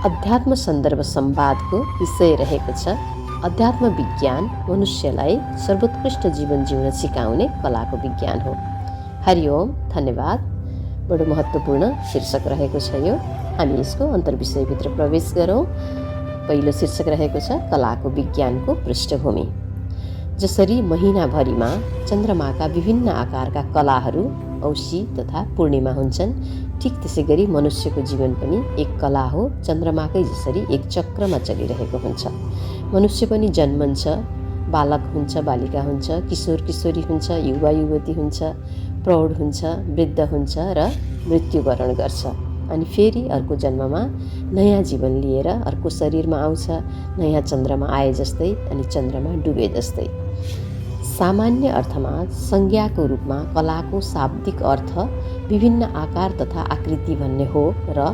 अध्यात्म सन्दर्भ संवादको विषय रहेको छ अध्यात्म विज्ञान मनुष्यलाई सर्वोत्कृष्ट जीवन जिउन सिकाउने कलाको विज्ञान हो। हरिओम, धन्यवाद। बडो महत्त्वपूर्ण शीर्षक रहेको छ यो। हामी यसको अन्तर्विषयभित्र प्रवेश गरौँ। पहिलो शीर्षक रहेको छ कलाको विज्ञानको पृष्ठभूमि। जसरी महिनाभरिमा चन्द्रमाका विभिन्न आकारका कलाहरू औँसी तथा पूर्णिमा हुन्छन्, ठीक त्यसै गरी मनुष्यको जीवन पनि एक कला हो। चन्द्रमाकै जसरी एक चक्रमा चलिरहेको हुन्छ। मनुष्य पनि जन्मन्छ, बालक हुन्छ, बालिका हुन्छ, किशोर किशोरी हुन्छ, युवा युवती हुन्छ, प्रौढ हुन्छ, वृद्ध हुन्छ र मृत्युवरण गर्छ। अनि फेरि अर्को जन्ममा नयाँ जीवन लिएर अर्को शरीरमा आउँछ, नयाँ चन्द्रमा आए जस्तै अनि चन्द्रमा डुबे जस्तै। सामान्य अर्थमा संज्ञाको रूपमा कलाको शाब्दिक अर्थ विभिन्न आकार तथा आकृति भन्ने हो र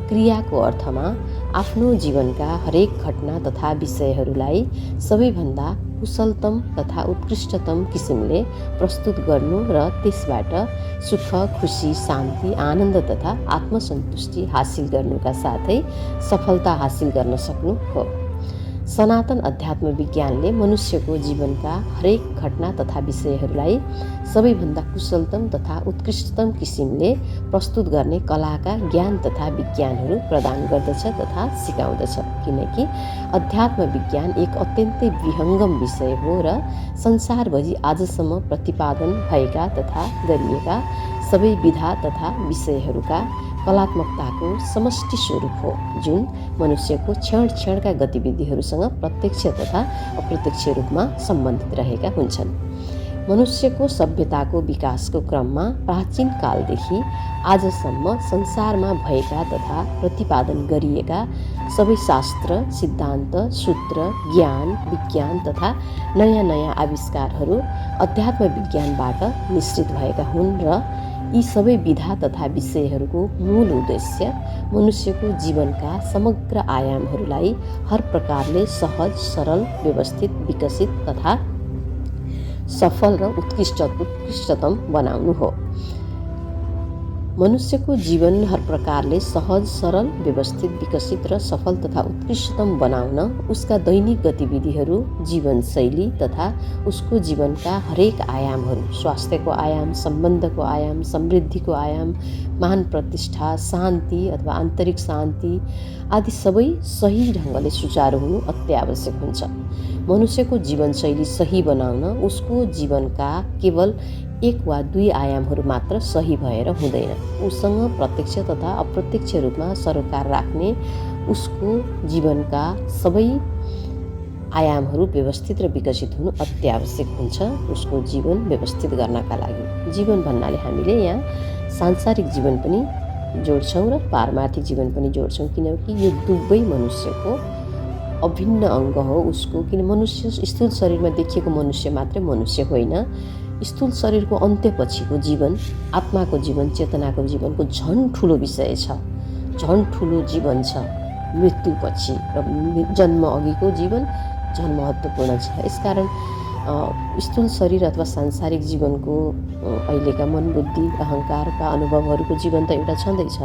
क्रियाको अर्थमा आफ्नो जीवनका हरेक घटना तथा विषयहरूलाई सबैभन्दा कुशलतम तथा उत्कृष्टतम किसिमले प्रस्तुत गर्नु र त्यसबाट सुख, खुसी, शान्ति, आनन्द तथा आत्मसन्तुष्टि हासिल गर्नुका साथै सफलता हासिल गर्न सक्नु हो। सनातन अध्यात्म विज्ञानले मनुष्यको जीवनका हरेक घटना तथा विषयहरूलाई सबैभन्दा कुशलतम तथा उत्कृष्टतम किसिमले प्रस्तुत गर्ने कलाका ज्ञान तथा विज्ञानहरू प्रदान गर्दछ तथा सिकाउँदछ। किनकि अध्यात्म विज्ञान एक अत्यन्तै विहङ्गम विषय हो र संसारभरि आजसम्म प्रतिपादन भएका तथा गरिएका सबै विधा तथा विषयहरूका कलात्मकताको समष्टि स्वरूप हो, जुन मनुष्यको क्षण क्षणका गतिविधिहरूसँग प्रत्यक्ष तथा अप्रत्यक्ष रूपमा सम्बन्धित रहेका हुन्छन्। मनुष्यको सभ्यताको विकासको क्रममा प्राचीन कालदेखि आजसम्म संसारमा भएका तथा प्रतिपादन गरिएका सबै शास्त्र, सिद्धान्त, सूत्र, ज्ञान, विज्ञान तथा नयाँ नयाँ आविष्कारहरू अध्यात्म विज्ञानबाट निश्चित भएका हुन् र यी सबै विधा तथा विषयहरूको मूल उद्देश्य मनुष्यको जीवनका समग्र आयामहरूलाई हर प्रकारले सहज, सरल, व्यवस्थित, विकसित तथा सफल र उत्कृष्टतम बनाउनु हो। मनुष्यको जीवन हर प्रकारले सहज, सरल, व्यवस्थित, विकसित र सफल तथा उत्कृष्टतम बनाउन उसका दैनिक गतिविधिहरू, जीवनशैली तथा उसको जीवनका हरेक आयामहरू, स्वास्थ्यको आयाम, सम्बन्धको आयाम, समृद्धिको आयाम, मान प्रतिष्ठा, शान्ति अथवा आन्तरिक शान्ति आदि सबै सही ढङ्गले सुचारू हुनु अत्यावश्यक हुन्छ। मनुष्यको जीवनशैली सही बनाउन उसको जीवनका केवल एक वा दुई आयामहरू मात्र सही भएर हुँदैन। उसँग प्रत्यक्ष तथा अप्रत्यक्ष रूपमा सरोकार राख्ने उसको जीवनका सबै आयामहरू व्यवस्थित र विकसित हुनु अत्यावश्यक हुन्छ उसको जीवन व्यवस्थित गर्नका लागि। जीवन भन्नाले हामीले यहाँ सांसारिक जीवन पनि जोड्छौँ र पारमार्थिक जीवन पनि जोड्छौँ, किनकि यो दुवै मनुष्यको अभिन्न अङ्ग हो उसको। किन मनुष्य स्थूल शरीरमा देखिएको मनुष्य मात्रै मनुष्य होइन। स्थूल शरीरको अन्त्यपछिको जीवन, आत्माको जीवन, चेतनाको जीवनको झन् ठुलो विषय छ, झन् ठुलो जीवन छ। मृत्युपछि र जन्म अघिको जीवन झन् महत्त्वपूर्ण छ। यसकारण स्थूल शरीर अथवा सांसारिक जीवनको अहिलेका मन, बुद्धि, अहङ्कारका अनुभवहरूको जीवन त एउटा छँदैछ।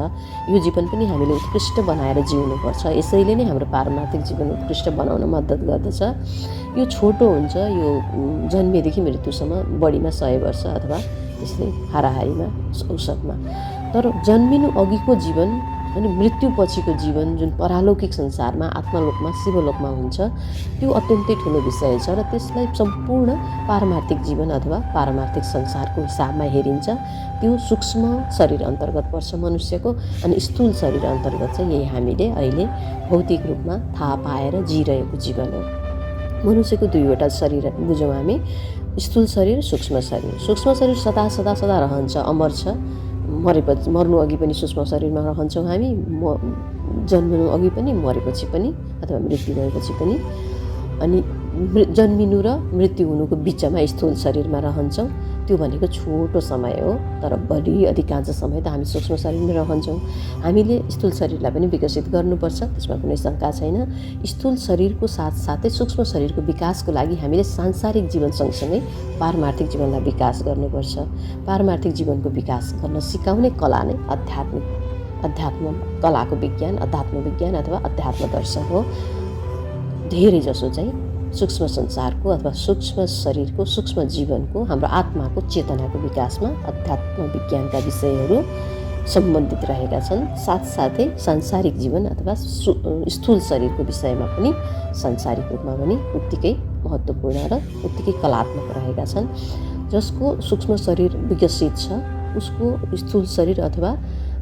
यो जीवन पनि हामीले उत्कृष्ट बनाएर जिउनुपर्छ। यसैले नै हाम्रो पारमार्थिक जीवन उत्कृष्ट बनाउन मद्दत गर्दछ। यो छोटो हुन्छ, यो जन्मेदेखि मृत्युसम्म बढीमा 100 वर्ष अथवा त्यसले हाराहारीमा औसतमा। तर जन्मिनु अघिको जीवन अनि मृत्युपछिको जीवन जुन परालौकिक संसारमा, आत्मलोकमा, शिवलोकमा हुन्छ, त्यो अत्यन्तै ठुलो विषय छ र त्यसलाई सम्पूर्ण पारमार्थिक जीवन अथवा पारमार्थिक संसारको हिसाबमा हेरिन्छ। त्यो सूक्ष्म शरीर अन्तर्गत पर्छ मनुष्यको, अनि स्थूल शरीर अन्तर्गत चाहिँ यही हामीले अहिले भौतिक रूपमा थाहा पाएर जिरहेको जीवन हो। मनुष्यको दुईवटा शरीर बुझौँ हामी, स्थूल शरीर, सूक्ष्म शरीर। सूक्ष्म शरीर सदा सदा सदा रहन्छ, अमर छ। मरेपछि, मर्नु अघि पनि सूक्ष्म शरीरमा रहन्छौँ हामी, जन्मनु अघि पनि, मरेपछि पनि अथवा मृत्यु भएपछि पनि। अनि जन्मिनु र मृत्यु हुनुको बिचमा स्थूल शरीरमा रहन्छौँ। त्यो भनेको छोटो समय हो, तर बढी अधिकांश समय त हामी सूक्ष्म शरीरमै रहन्छौँ। हामीले स्थूल शरीरलाई पनि विकसित गर्नुपर्छ, त्यसमा कुनै शङ्का छैन। स्थूल शरीरको साथसाथै सूक्ष्म शरीरको विकासको लागि हामीले सांसारिक जीवन सँगसँगै पारमार्थिक जीवनलाई विकास गर्नुपर्छ। पारमार्थिक जीवनको विकास गर्न सिकाउने कला नै आध्यात्मिक अध्यात्म कलाको विज्ञान, अध्यात्म विज्ञान अथवा अध्यात्म दर्शन हो। धेरै जसो चाहिँ सूक्ष्म संसारको अथवा सूक्ष्म शरीरको, सूक्ष्म जीवनको, हाम्रो आत्माको चेतनाको विकासमा अध्यात्म विज्ञानका विषयहरू सम्बन्धित रहेका छन्। साथसाथै सांसारिक जीवन अथवा स्थूल शरीरको विषयमा पनि सांसारिक रूपमा पनि उत्तिकै महत्त्वपूर्ण र उत्तिकै कलात्मक रहेका छन्। जसको सूक्ष्म शरीर विकसित छ उसको स्थूल शरीर अथवा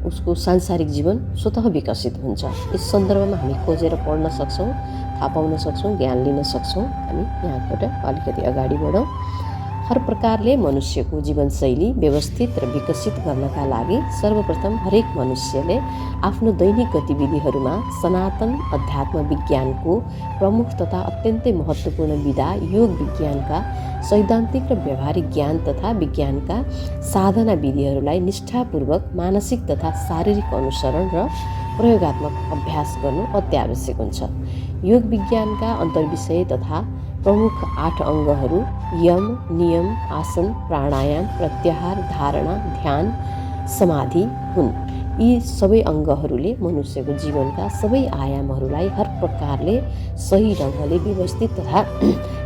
उसको सांसारिक जीवन स्वतः विकसित हुन्छ। यस सन्दर्भमा हामी खोजेर पढ्न सक्छौँ, थाहा पाउन सक्छौँ, ज्ञान लिन सक्छौँ। हामी यहाँबाट अलिकति अगाडि बढौँ। हर प्रकारले मनुष्यको जीवनशैली व्यवस्थित र विकसित गर्नका लागि सर्वप्रथम हरेक मनुष्यले आफ्नो दैनिक गतिविधिहरूमा सनातन अध्यात्म विज्ञानको प्रमुख तथा अत्यन्तै महत्त्वपूर्ण विधा योग विज्ञानका सैद्धान्तिक र व्यावहारिक ज्ञान तथा विज्ञानका साधना विधिहरूलाई निष्ठापूर्वक मानसिक तथा शारीरिक अनुसरण र प्रयोगात्मक अभ्यास गर्नु अत्यावश्यक हुन्छ। योग विज्ञानका अन्तर्विषय तथा प्रमुख 8 अङ्गहरू यम, नियम, आसन, प्राणायाम, प्रत्याहार, धारणा, ध्यान, समाधि हुन्। यी सबै अङ्गहरूले मनुष्यको जीवनका सबै आयामहरूलाई हर प्रकारले सही ढङ्गले व्यवस्थित तथा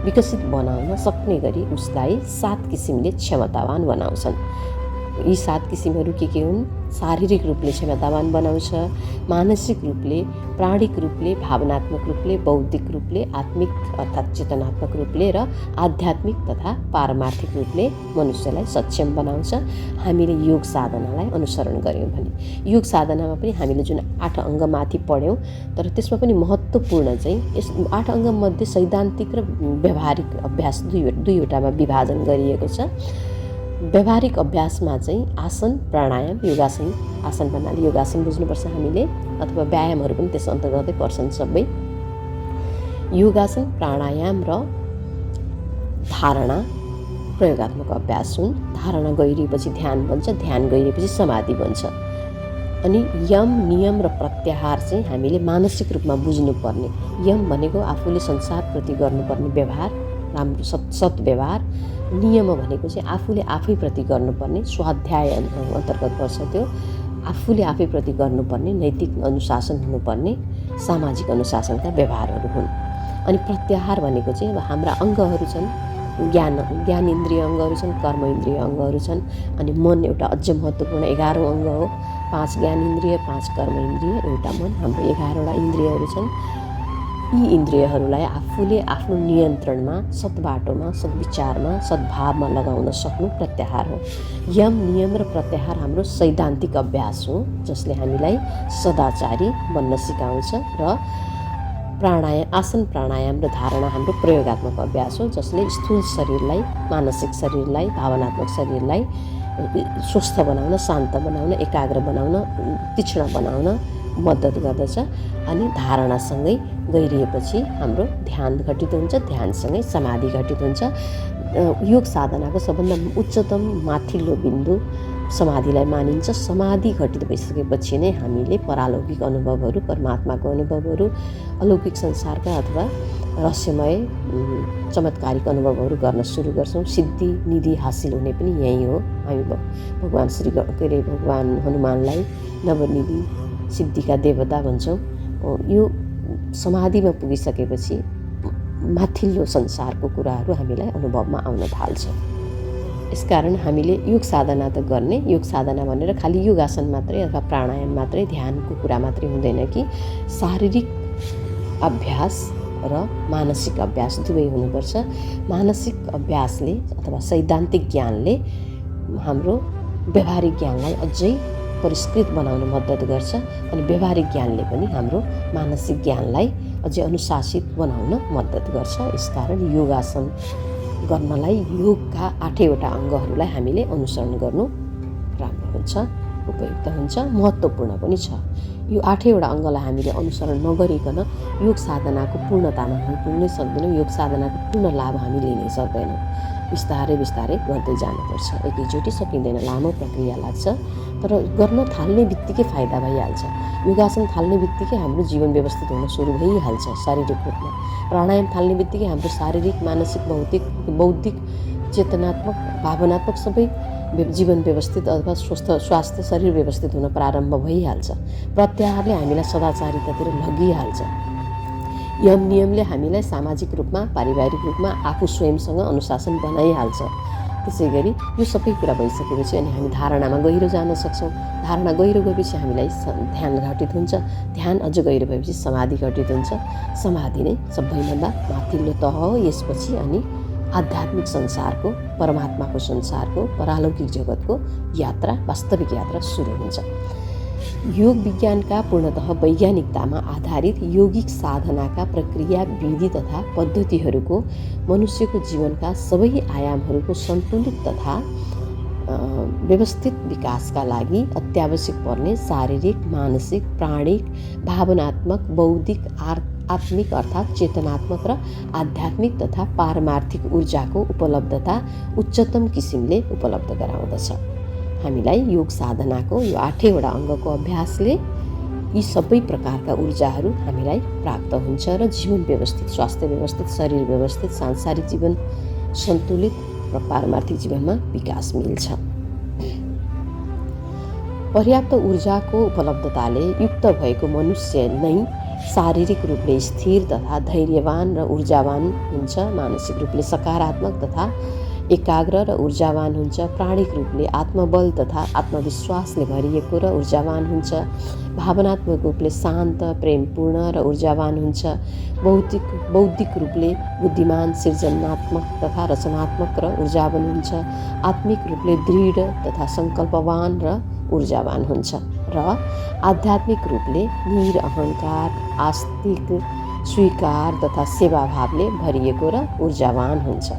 विकसित बनाउन सक्ने गरी उसलाई 7 किसिमले क्षमतावान बनाउँछन्। यी 7 किसिमहरू के हुन्? शारीरिक रूपले क्षमतावान बनाउँछ, मानसिक रूपले, प्राणिक रूपले, भावनात्मक रूपले, बौद्धिक रूपले, आत्मिक अर्थात् चेतनात्मक रूपले र आध्यात्मिक तथा पारमार्थिक रूपले मनुष्यलाई सक्षम बनाउँछ। हामीले योग साधनालाई अनुसरण गऱ्यौँ भने योग साधनामा पनि हामीले जुन 8 अङ्गमाथि पढ्यौँ, तर त्यसमा पनि महत्त्वपूर्ण चाहिँ यस 8 अङ्गमध्ये सैद्धान्तिक र व्यावहारिक अभ्यास दुईवटामा विभाजन गरिएको छ। व्यावहारिक अभ्यासमा चाहिँ आसन, प्राणायाम, योगासन, आसन भन्नाले योगासन बुझ्नुपर्छ हामीले, अथवा व्यायामहरू पनि त्यस अन्तर्गतै पर्छन् सबै। योगासन, प्राणायाम र धारणा प्रयोगात्मक अभ्यास हुन्। धारणा गइरहेपछि ध्यान बन्छ, ध्यान गइरहेपछि समाधि बन्छ। अनि यम, नियम र प्रत्याहार चाहिँ हामीले मानसिक रूपमा बुझ्नुपर्ने। यम भनेको आफूले संसारप्रति गर्नुपर्ने व्यवहार, राम्रो सद्व्यवहार। नियम भनेको चाहिँ आफूले आफैप्रति गर्नुपर्ने स्वाध्याय अन्तर्गत पर्छ। त्यो आफूले आफैप्रति गर्नुपर्ने नैतिक अनुशासन हुनुपर्ने सामाजिक अनुशासनका व्यवहारहरू हुन्। अनि प्रत्याहार भनेको चाहिँ अब हाम्रा अङ्गहरू छन्, ज्ञान इन्द्रिय अङ्गहरू छन्, कर्म इन्द्रिय अङ्गहरू छन्। अनि मन एउटा अझ महत्त्वपूर्ण 11औँ अङ्ग हो। 5 ज्ञान इन्द्रिय, 5 कर्म इन्द्रिय, एउटा मन, हाम्रो 11वटा इन्द्रियहरू छन्। यी इन्द्रियहरूलाई आफूले आफ्नो नियन्त्रणमा, सद्बाटोमा, सद्विचारमा, सद्भावमा लगाउन सक्नु प्रत्याहार हो। यम, नियम र प्रत्याहार हाम्रो सैद्धान्तिक अभ्यास हो, जसले हामीलाई सदाचारी बन्न सिकाउँछ। र आसन, प्राणायाम र धारणा हाम्रो प्रयोगात्मक अभ्यास हो, जसले स्थूल शरीरलाई, मानसिक शरीरलाई, भावनात्मक शरीरलाई स्वस्थ बनाउन, शान्त बनाउन, एकाग्र बनाउन, तीक्ष्ण बनाउन मद्दत गर्दछ। अनि धारणासँगै गइरहेपछि हाम्रो ध्यान घटित हुन्छ, ध्यानसँगै समाधि घटित हुन्छ। योग साधनाको सबभन्दा उच्चतम माथिल्लो बिन्दु समाधिलाई मानिन्छ। समाधि घटित भइसकेपछि नै हामीले परालौकिक अनुभवहरू, परमात्माको अनुभवहरू, अलौकिक संसारका अथवा रहस्यमय चमत्कारिक अनुभवहरू गर्न सुरु गर्छौँ। सिद्धि निधि हासिल हुने पनि यही हो। हामी भगवान हनुमानलाई नवनिधि सिद्धिका देवता भन्छौँ। यो समाधिमा पुगिसकेपछि माथिल्लो संसारको कुराहरू हामीलाई अनुभवमा आउन थाल्छ। यसकारण हामीले योग साधना त गर्ने, योग साधना भनेर खालि योगासन मात्रै अथवा प्राणायाम मात्रै, ध्यानको कुरा मात्रै हुँदैन कि शारीरिक अभ्यास र मानसिक अभ्यास दुवै हुनुपर्छ। मानसिक अभ्यासले अथवा सैद्धान्तिक ज्ञानले हाम्रो व्यावहारिक ज्ञानलाई अझै परिष्कृत बनाउन मद्दत गर्छ। अनि व्यावहारिक ज्ञानले पनि हाम्रो मानसिक ज्ञानलाई अझै अनुशासित बनाउन मद्दत गर्छ। यसकारण योगासन गर्नलाई योगका 8वटा अङ्गहरूलाई हामीले अनुसरण गर्नु राम्रो हुन्छ, उपयुक्त हुन्छ, महत्त्वपूर्ण पनि छ। यो 8वटा अङ्गलाई हामीले अनुसरण नगरिकन योग साधनाको पूर्णतामा हामी पुग्नै सक्दैनौँ। योग साधनाको पूर्ण लाभ हामी लिनै सक्दैनौँ। बिस्तारै बिस्तारै गर्दै जानुपर्छ। एकैचोटि सकिँदैन, लामो प्रक्रिया लाग्छ। तर गर्न थाल्ने बित्तिकै फाइदा भइहाल्छ। योगासन थाल्ने बित्तिकै हाम्रो जीवन व्यवस्थित हुन सुरु भइहाल्छ शारीरिक रूपमा। प्राणायाम थाल्ने बित्तिकै हाम्रो शारीरिक, मानसिक, बौद्धिक, चेतनात्मक, भावनात्मक सबै जीवन व्यवस्थित अथवा स्वास्थ्य शरीर व्यवस्थित हुन प्रारम्भ भइहाल्छ। प्रत्याहारले हामीलाई सदाचारितातिर लगिहाल्छ। यम नियमले हामीलाई सामाजिक रूपमा पारिवारिक रूपमा आफू स्वयंसँग अनुशासन बनाइहाल्छ। त्यसै गरी यो सबै कुरा भइसकेपछि अनि हामी धारणामा गहिरो जान सक्छौँ। धारणा गहिरो गएपछि हामीलाई ध्यान घटित हुन्छ। ध्यान अझ गहिरो भएपछि समाधि घटित हुन्छ। समाधि नै सबैभन्दा माथिल्लो तह हो। यसपछि अनि आध्यात्मिक संसारको, परमात्माको संसारको, परालौकिक जगतको यात्रा, वास्तविक यात्रा सुरु हुन्छ। योग विज्ञानका पूर्णतः वैज्ञानिकतामा आधारित यौगिक साधनाका प्रक्रिया, विधि तथा पद्धतिहरूको मनुष्यको जीवनका सबै आयामहरूको सन्तुलित तथा व्यवस्थित विकासका लागि अत्यावश्यक पर्ने शारीरिक, मानसिक, प्राणिक, भावनात्मक, बौद्धिक, आत्मिक अर्थात् चेतनात्मक र आध्यात्मिक तथा पारमार्थिक ऊर्जाको उपलब्धता उच्चतम किसिमले उपलब्ध गराउँदछ। हामीलाई योग साधनाको यो 8वटा अङ्गको अभ्यासले यी सबै प्रकारका ऊर्जाहरू हामीलाई प्राप्त हुन्छ र जीवन व्यवस्थित, स्वास्थ्य व्यवस्थित, शरीर व्यवस्थित, सांसारिक जीवन सन्तुलित र पारमार्थिक जीवनमा विकास मिल्छ। पर्याप्त ऊर्जाको उपलब्धताले युक्त भएको मनुष्य नै शारीरिक रूपले स्थिर तथा धैर्यवान र ऊर्जावान हुन्छ। मानसिक रूपले सकारात्मक तथा एकाग्र र ऊर्जावान हुन्छ। प्राणिक रूपले आत्मबल तथा आत्मविश्वासले भरिएको र ऊर्जावान हुन्छ। भावनात्मक रूपले शान्त, प्रेमपूर्ण र ऊर्जावान हुन्छ। बौद्धिक रूपले बुद्धिमान, सृजनात्मक तथा रचनात्मक र ऊर्जावान हुन्छ। आत्मिक रूपले दृढ तथा सङ्कल्पवान र ऊर्जावान हुन्छ र आध्यात्मिक रूपले निरअहङ्कार, आस्तिक, स्वीकार तथा सेवाभावले भरिएको र ऊर्जावान हुन्छ।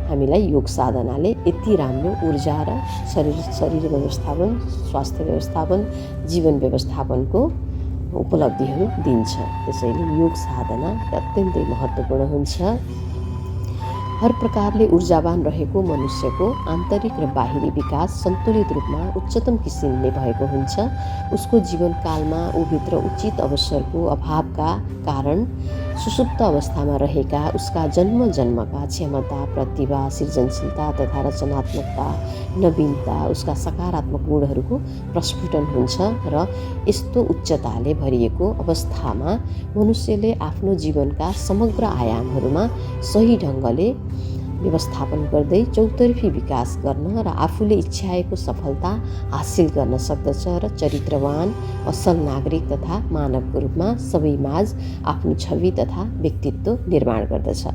हामीलाई योग साधनाले यति राम्रो ऊर्जा र शरीर व्यवस्थापन, स्वास्थ्य व्यवस्थापन, जीवन व्यवस्थापनको उपलब्धिहरू दिन्छ। त्यसैले योग साधना अत्यन्तै महत्त्वपूर्ण हुन्छ। हर प्रकारले ऊर्जावान रहेको मनुष्यको आन्तरिक र बाहिरी विकास सन्तुलित रूपमा उच्चतम किसिमले भएको हुन्छ। उसको जीवनकालमा ऊभित्र उचित अवसरको अभावका कारण सुसुप्त अवस्थामा रहेका उसका जन्मजन्मका क्षमता, प्रतिभा, सृजनशीलता तथा रचनात्मकता, नवीनता, उसका सकारात्मक गुणहरूको प्रस्फुटन हुन्छ र यस्तो उच्चताले भरिएको अवस्थामा मनुष्यले आफ्नो जीवनका समग्र आयामहरूमा सही ढङ्गले व्यवस्थापन गर्दै चौतर्फी विकास गर्न र आफूले इच्छाएको सफलता हासिल गर्न सक्दछ र चरित्रवान, असल नागरिक तथा मानवको रूपमा सबैमाझ आफ्नो छवि तथा व्यक्तित्व निर्माण गर्दछ।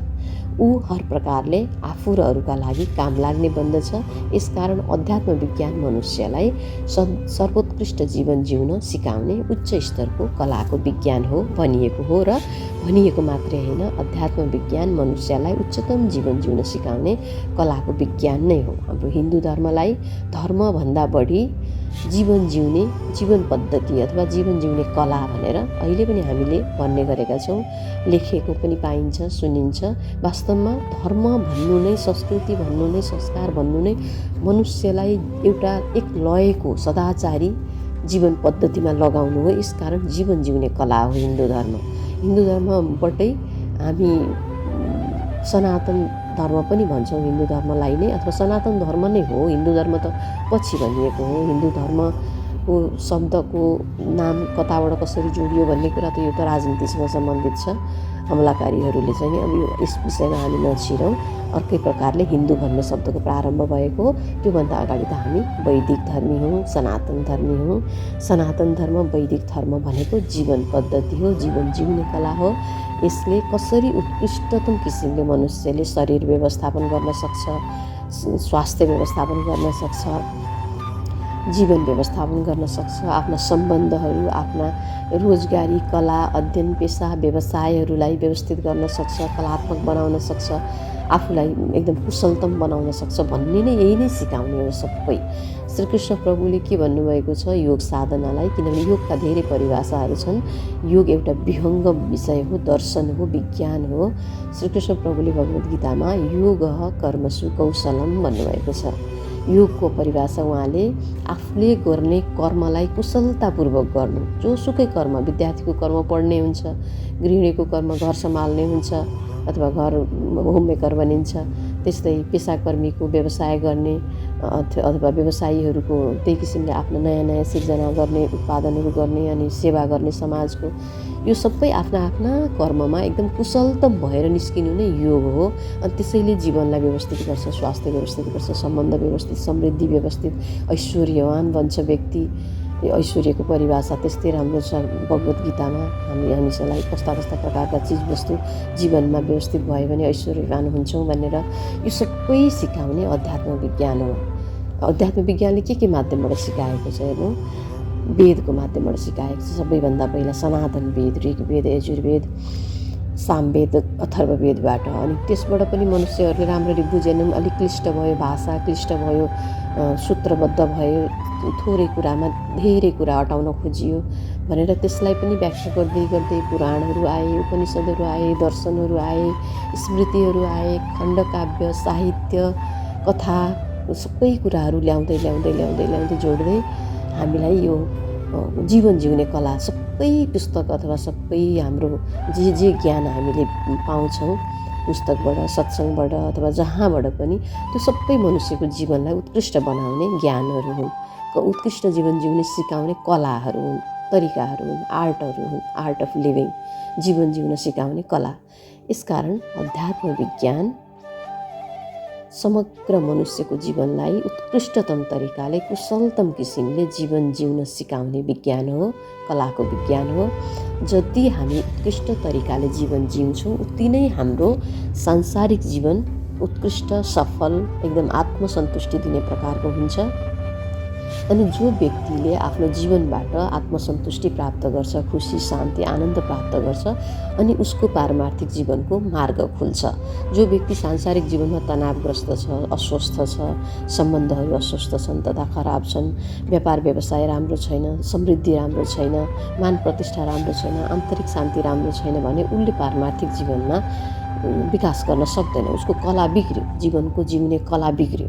ऊ हर प्रकारले आफू र अरूका लागि काम लाग्ने बन्दछ। यसकारण अध्यात्म विज्ञान मनुष्यलाई सर्वोत्कृष्ट जीवन जिउन सिकाउने उच्च स्तरको कलाको विज्ञान हो भनिएको हो र भनिएको मात्रै होइन, अध्यात्म विज्ञान मनुष्यलाई उच्चतम जीवन जिउन सिकाउने कलाको विज्ञान नै हो। हाम्रो हिन्दू धर्मलाई धर्मभन्दा बढी जीवन जिउने, जीवन पद्धति अथवा जीवन जिउने कला भनेर अहिले पनि हामीले भन्ने गरेका छौँ। लेखेको पनि पाइन्छ, सुनिन्छ। वास्तवमा धर्म भन्नु नै, संस्कृति भन्नु नै, संस्कार भन्नु नै मनुष्यलाई एउटा एक लयको सदाचारी जीवन पद्धतिमा लगाउनु हो। यसकारण जीवन जिउने कला हो हिन्दू धर्म। हिन्दू धर्मबाटै हामी सनातन धर्म पनि भन्छौँ हिन्दू धर्मलाई नै, अथवा सनातन धर्म नै हो। हिन्दू धर्म त पछि भनिएको हो। हिन्दू धर्मको शब्दको नाम कताबाट कसरी जोडियो भन्ने कुरा त यो त राजनीतिसँग सम्बन्धित छ। हमलाकारीहरूले चाहिँ अब यो यस विषयमा हामी नछिरौँ। अर्कै प्रकारले हिन्दू भन्ने शब्दको प्रारम्भ भएको हो। त्योभन्दा अगाडि त हामी वैदिक धर्मी हौँ, सनातन धर्मी हौँ। सनातन धर्म, वैदिक धर्म भनेको जीवन पद्धति हो, जीवन जिउने कला हो। यसले कसरी उत्कृष्टतम किसिमले मनुष्यले शरीर व्यवस्थापन गर्न सक्छ, स्वास्थ्य व्यवस्थापन गर्न सक्छ, जीवन व्यवस्थापन गर्न सक्छ, आफ्ना सम्बन्धहरू, आफ्ना रोजगारी, कला, अध्ययन, पेसा, व्यवसायहरूलाई व्यवस्थित गर्न सक्छ, कलात्मक बनाउन सक्छ, आफूलाई एकदम कुशलतम बनाउन सक्छ भन्ने नै यही नै सिकाउने हो सबै। श्रीकृष्ण प्रभुले के भन्नुभएको छ योग साधनालाई, किनभने योगका धेरै परिभाषाहरू छन्। योग एउटा विहङ्ग विषय हो, दर्शन हो, विज्ञान हो। श्रीकृष्ण प्रभुले भगवद् गीतामा योगः कर्मसु कौशलम भन्नुभएको छ। योगको परिभाषा उहाँले आफूले गर्ने कर्मलाई कुशलतापूर्वक गर्नु। जोसुकै कर्म, विद्यार्थीको कर्म पढ्ने हुन्छ, गृहिणीको कर्म घर सम्हाल्ने हुन्छ अथवा घर होममेकर बनिन्छ, त्यस्तै पेसाकर्मीको व्यवसाय गर्ने, अथवा व्यवसायीहरूको त्यही किसिमले आफ्नो नयाँ नयाँ सिर्जना गर्ने, उत्पादनहरू गर्ने अनि सेवा गर्ने समाजको, यो सबै आफ्ना आफ्ना कर्ममा एकदम कुशलतम भएर निस्किनु नै योग हो। अनि त्यसैले जीवनलाई व्यवस्थित गर्छ, स्वास्थ्य व्यवस्थित गर्छ, सम्बन्ध व्यवस्थित, समृद्धि व्यवस्थित, ऐश्वर्यवान बन्छ व्यक्ति। यो ऐश्वर्यको परिभाषा त्यस्तै राम्रो छ भगवत गीतामा। हामीलाई कस्ता कस्ता प्रकारका चिजवस्तु जीवनमा व्यवस्थित भयो भने ऐश्वर्यवान हुन्छौँ भनेर यो सबै सिकाउने अध्यात्म विज्ञान हो। अध्यात्म विज्ञानले के माध्यमबाट सिकाएको छ हेर्नु, वेदको माध्यमबाट सिकाएको छ। सबैभन्दा पहिला सनातन वेद, ऋग्वेद, यजुर्वेद, सामवेद, अथर्ववेदबाट। अनि त्यसबाट पनि मनुष्यहरूले राम्ररी बुझेनन्, अलिक क्लिष्ट भयो भाषा, क्लिष्ट भयो, सूत्रबद्ध भयो, थोरै कुरामा धेरै कुरा हटाउन खोजियो भनेर त्यसलाई पनि व्याख्या गर्दै गर्दै पुराणहरू आए, उपनिषदहरू आए, दर्शनहरू आए, स्मृतिहरू आए, खण्डकाव्य, साहित्य, कथा, सबै कुराहरू ल्याउँदै जोड्दै हामीलाई यो जीवन जिउने कला, सबै पुस्तक अथवा सबै हाम्रो जे ज्ञान हामीले पाउँछौँ पुस्तकबाट, सत्सङ्गबाट अथवा जहाँबाट पनि, त्यो सबै मनुष्यको जीवनलाई उत्कृष्ट बनाउने ज्ञानहरू हुन्, उत्कृष्ट जीवन जिउने सिकाउने कलाहरू हुन्, तरिकाहरू हुन्, आर्टहरू हुन्, आर्ट अफ लिभिङ, जीवन जिउन सिकाउने कला। यसकारण अध्यात्म विज्ञान समग्र मनुष्यको जीवनलाई उत्कृष्टतम तरिकाले, कुशलतम किसिमले जीवन जिउन सिकाउने विज्ञान हो, कलाको विज्ञान हो। जति हामी उत्कृष्ट तरिकाले जीवन जिउँछौँ उति नै हाम्रो सांसारिक जीवन उत्कृष्ट, सफल, एकदम आत्मसन्तुष्टि दिने प्रकारको हुन्छ। अनि जो व्यक्तिले आफ्नो जीवनबाट आत्मसन्तुष्टि प्राप्त गर्छ, खुसी, शान्ति, आनन्द प्राप्त गर्छ, अनि उसको पारमार्थिक जीवनको मार्ग खुल्छ। जो व्यक्ति सांसारिक जीवनमा तनावग्रस्त छ, अस्वस्थ छ, सम्बन्धहरू अस्वस्थ छन् तथा खराब छन्, व्यापार व्यवसाय राम्रो छैन, समृद्धि राम्रो छैन, मान प्रतिष्ठा राम्रो छैन, आन्तरिक शान्ति राम्रो छैन भने उसले पारमार्थिक जीवनमा विकास गर्न सक्दैन। उसको कला बिग्रियो, जीवनको जिउने कला बिग्रियो।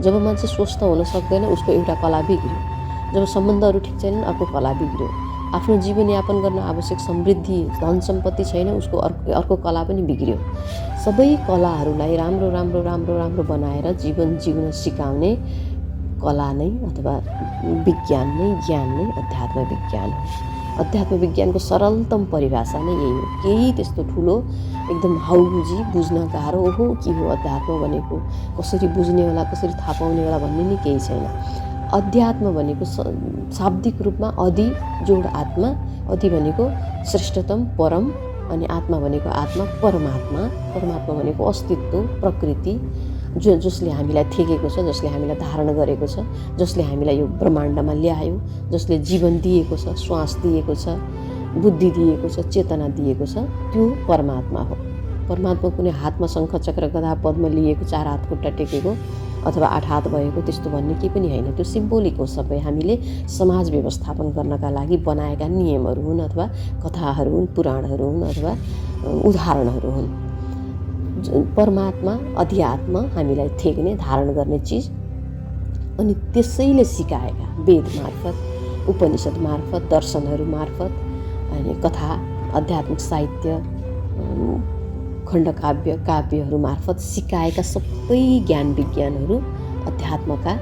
जब मान्छे स्वस्थ हुन सक्दैन उसको एउटा कला बिग्रियो। जब सम्बन्धहरू ठिक छैनन् अर्को कला बिग्रियो। आफ्नो जीवनयापन गर्न आवश्यक समृद्धि, धन सम्पत्ति छैन उसको अर्को कला पनि बिग्रियो। सबै कलाहरूलाई राम्रो राम्रो राम्रो राम्रो बनाएर जीवन जिउन सिकाउने कला नै अथवा विज्ञान नै, ज्ञान नै अध्यात्म विज्ञान हो। अध्यात्म विज्ञानको सरलतम परिभाषा नै यही हो। केही त्यस्तो ठुलो एकदम हाउबुझी, बुझ्न गाह्रो हो के हो अध्यात्म भनेको, कसरी बुझ्ने होला, कसरी थाहा पाउने होला भन्ने नै केही छैन। अध्यात्म भनेको शाब्दिक रूपमा अधि जोड आत्मा, अधि भनेको श्रेष्ठतम परम, अनि आत्मा भनेको आत्मा, परमात्मा। परमात्मा भनेको अस्तित्व, प्रकृति, जसले हामीलाई थेगेको छ, जसले हामीलाई धारण गरेको छ, जसले हामीलाई यो ब्रह्माण्डमा ल्यायो, जसले जीवन दिएको छ, श्वास दिएको छ, बुद्धि दिएको छ, चेतना दिएको छ, त्यो परमात्मा हो। परमात्मा कुनै हातमा शङ्ख चक्र गदा पद्म लिएको, 4 हात खुट्टा टेकेको अथवा 8 हात भएको त्यस्तो भन्ने केही पनि होइन। त्यो सिम्बोलिक हो। सबै हामीले समाज व्यवस्थापन गर्नका लागि बनाएका नियमहरू हुन् अथवा कथाहरू हुन्, पुराणहरू हुन् अथवा उदाहरणहरू हुन्। परमात्मा, अध्यात्म हामीलाई थेग्ने, धारण गर्ने चिज, अनि त्यसैले सिकाएका वेद मार्फत, उपनिषद मार्फत, दर्शनहरू मार्फत, अनि कथा, आध्यात्मिक साहित्य, खण्डकाव्य, काव्यहरू मार्फत सिकाएका सबै ज्ञान विज्ञानहरू, अध्यात्मका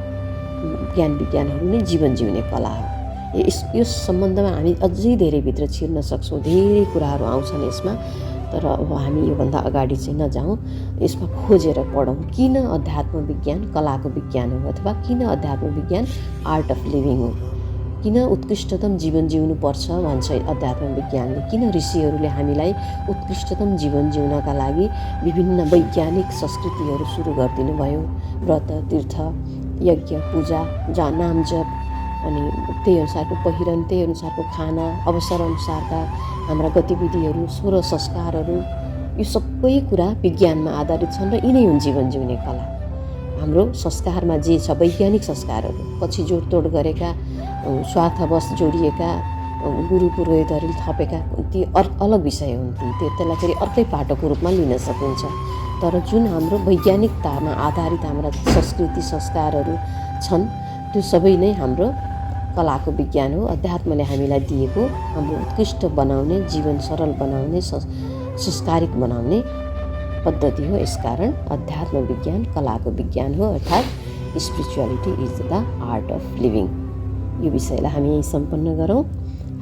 ज्ञान विज्ञानहरू नै जीवन जिउने कला हो। यस सम्बन्धमा हामी अझै धेरै भित्र छिर्न सक्छौँ। धेरै कुराहरू आउँछन् यसमा, तर अब हामी योभन्दा अगाडि चाहिँ नजाउँ, यसमा खोजेर पढौँ। किन अध्यात्म विज्ञान कलाको विज्ञान हो, अथवा किन अध्यात्म विज्ञान आर्ट अफ लिभिङ हो, किन उत्कृष्टतम जीवन जिउनुपर्छ भन्छ अध्यात्म विज्ञानले, किन ऋषिहरूले हामीलाई उत्कृष्टतम जीवन जिउनका लागि विभिन्न वैज्ञानिक संस्कृतिहरू सुरु गरिदिनु भयो। व्रत, तीर्थ, यज्ञ, पूजा, नाम जप, अनि त्यही अनुसारको पहिरन, त्यही अनुसारको खाना, अवसर अनुसारका हाम्रा गतिविधिहरू, 16 संस्कारहरू, यो सबै कुरा विज्ञानमा आधारित छन् र यिनै हुन् जीवन जिउने कला। हाम्रो संस्कारमा जे छ, वैज्ञानिक संस्कारहरू, पछि जोडतोड गरेका, स्वार्थवश जोडिएका, गुरु पुरोहितहरूले थपेका ती अलग विषय हुन्। त्यसलाई फेरि अर्कै पाटोको रूपमा लिन सकिन्छ। तर जुन हाम्रो वैज्ञानिकतामा आधारित हाम्रा संस्कृति, संस्कारहरू छन्, त्यो सबै नै हाम्रो कलाको विज्ञान हो। अध्यात्मले हामीलाई दिएको हाम्रो उत्कृष्ट बनाउने, जीवन सरल बनाउने, संस्कारिक बनाउने पद्धति हो। यसकारण अध्यात्म विज्ञान कलाको विज्ञान हो। अर्थात् spirituality is the art of living. यो विषयलाई हामी यहीँ सम्पन्न गरौँ।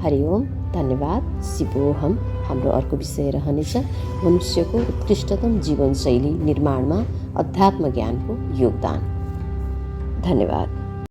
हरिओम, धन्यवाद। शिवोहम। हाम्रो अर्को विषय रहनेछ मनुष्यको उत्कृष्टतम जीवनशैली निर्माणमा अध्यात्म ज्ञानको योगदान। धन्यवाद।